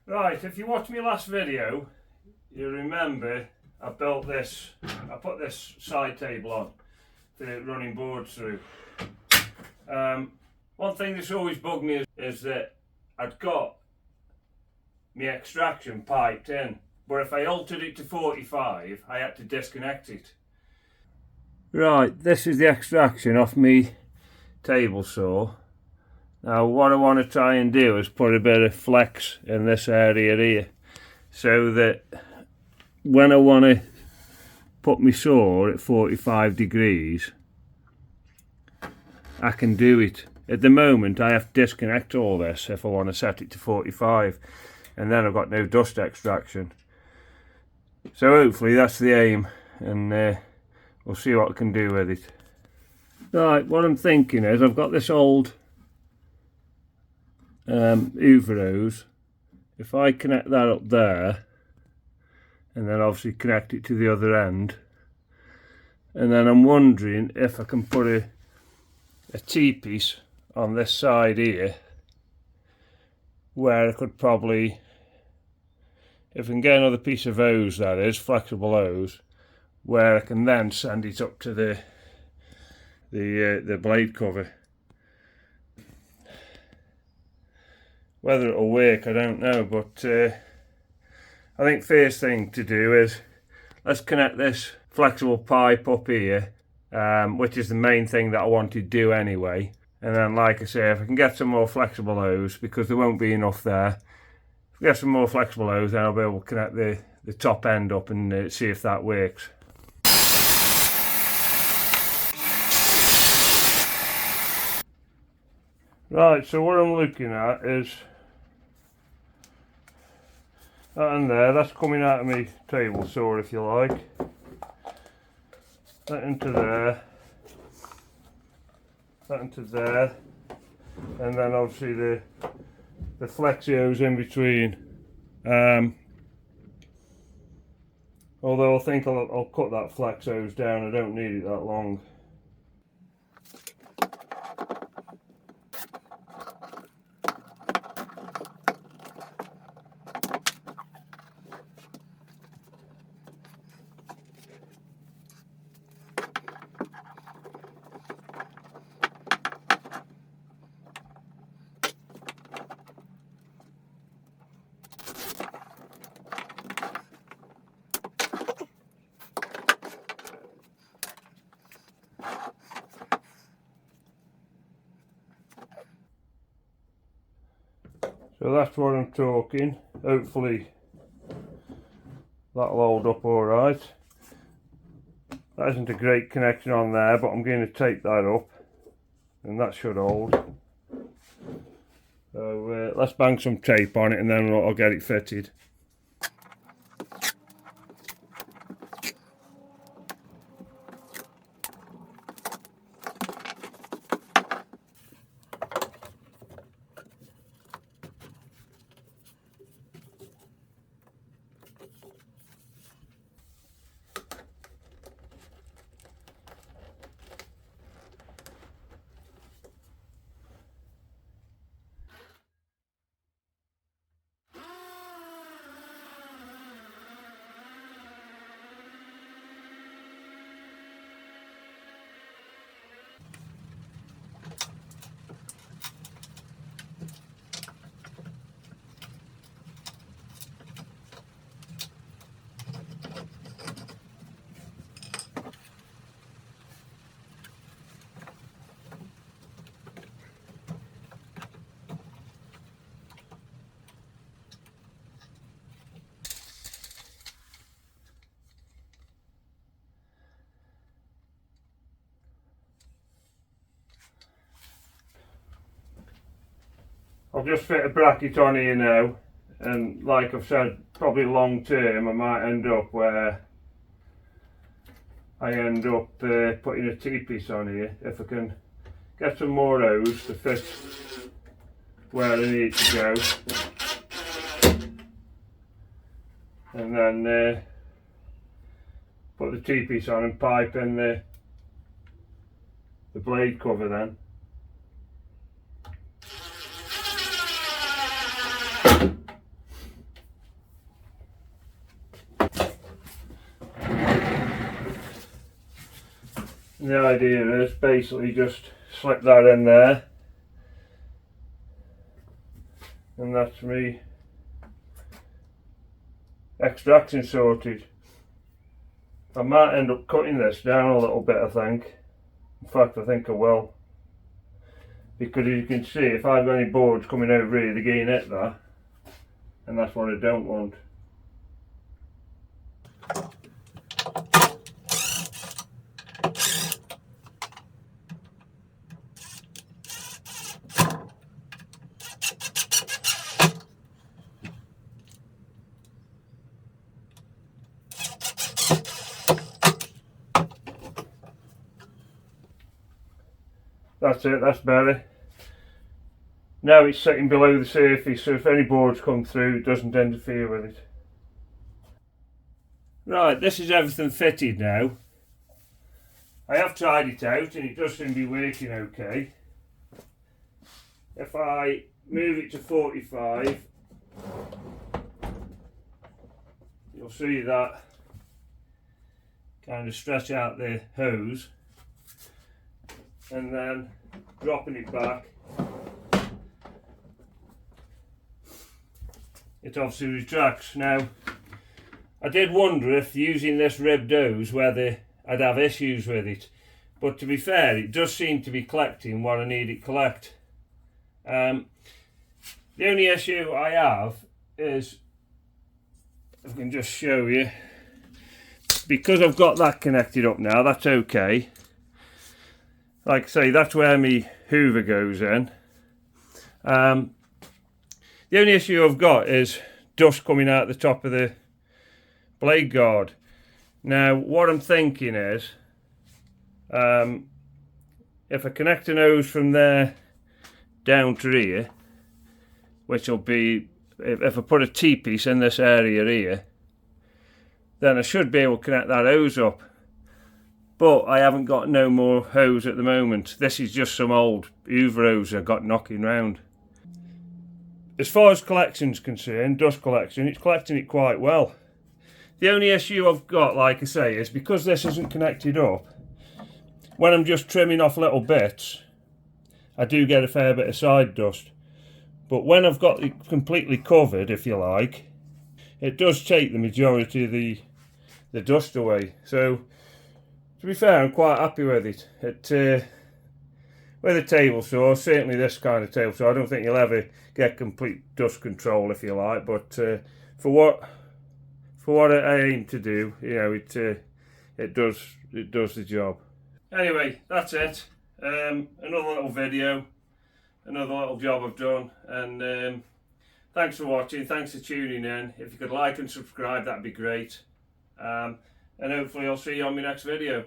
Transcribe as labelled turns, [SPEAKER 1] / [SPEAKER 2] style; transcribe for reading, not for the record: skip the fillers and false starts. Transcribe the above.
[SPEAKER 1] Right, if you watched my last video, you remember I put this side table on for running boards through. One thing that's always bugged me is that I'd got my extraction piped in, but if I altered it to 45, I had to disconnect it. Right, this is the extraction off me table saw. Now what I want to try and do is put a bit of flex in this area here, so that when I want to put my saw at 45 degrees, I can do it. At the moment I have to disconnect all this if I want to set it to 45, and then I've got no dust extraction. So hopefully that's the aim, and we'll see what I can do with it. Right, what I'm thinking is I've got this old hoover hose. If I connect that up there, and then obviously connect it to the other end, and then I'm wondering if I can put a T-piece on this side here, where I could probably, if I can get another piece of hose, that is flexible hose, where I can then send it up to the blade cover. Whether it'll work, I don't know, but I think first thing to do is let's connect this flexible pipe up here, which is the main thing that I want to do anyway. And then, like I say, if I can get some more flexible hose, because there won't be enough there, if I get some more flexible hose, then I'll be able to connect the top end up and see if that works. Right, so what I'm looking at is that in there, that's coming out of my table saw, if you like. That into there, that into there, and then obviously the flexi hose in between. Although I think I'll cut that flex hose down, I don't need it that long. So that's what I'm talking. Hopefully that'll hold up alright. That isn't a great connection on there, but I'm going to tape that up, and that should hold. So let's bang some tape on it, and then I'll get it fitted. I'll just fit a bracket on here now, and like I've said, probably long term I might end up where I end up putting a T-piece on here, if I can get some more hose to fit where I need to go, and then put the T-piece on and pipe in the blade cover then. The idea is basically just slip that in there, and that's me extraction sorted. I might end up cutting this down a little bit, I think. In fact, I think I will, because as you can see, if I've got any boards coming over here, they're getting hit there, and that's what I don't want. That's it, that's better. Now it's sitting below the surface, so if any boards come through, it doesn't interfere with it. Right, this is everything fitted now. I have tried it out and it does seem to be working okay. If I move it to 45, you'll see that kind of stretch out the hose, and then dropping it back, it obviously retracts. Now, I did wonder if using this ribbed hose whether I'd have issues with it, but to be fair, it does seem to be collecting what I need it collect. The only issue I have is, if I can just show you, because I've got that connected up now, that's okay. Like I say, that's where my hoover goes in. The only issue I've got is dust coming out the top of the blade guard. Now, what I'm thinking is, if I connect an hose from there down to here, which will be, if I put a T-piece in this area here, then I should be able to connect that hose up. But I haven't got no more hose at the moment. This is just some old hoover hose I got knocking round. As far as collection's concerned, dust collection, it's collecting it quite well. The only issue I've got, like I say, is because this isn't connected up, when I'm just trimming off little bits, I do get a fair bit of side dust. But when I've got it completely covered, if you like, it does take the majority of the dust away. So, to be fair, I'm quite happy with it. With a table saw, certainly this kind of table saw, I don't think you'll ever get complete dust control, if you like. But for what I aim to do, you know, it does the job. Anyway, that's it. Another little video, another little job I've done, and thanks for watching. Thanks for tuning in. If you could like and subscribe, that'd be great. And hopefully I'll see you on my next video.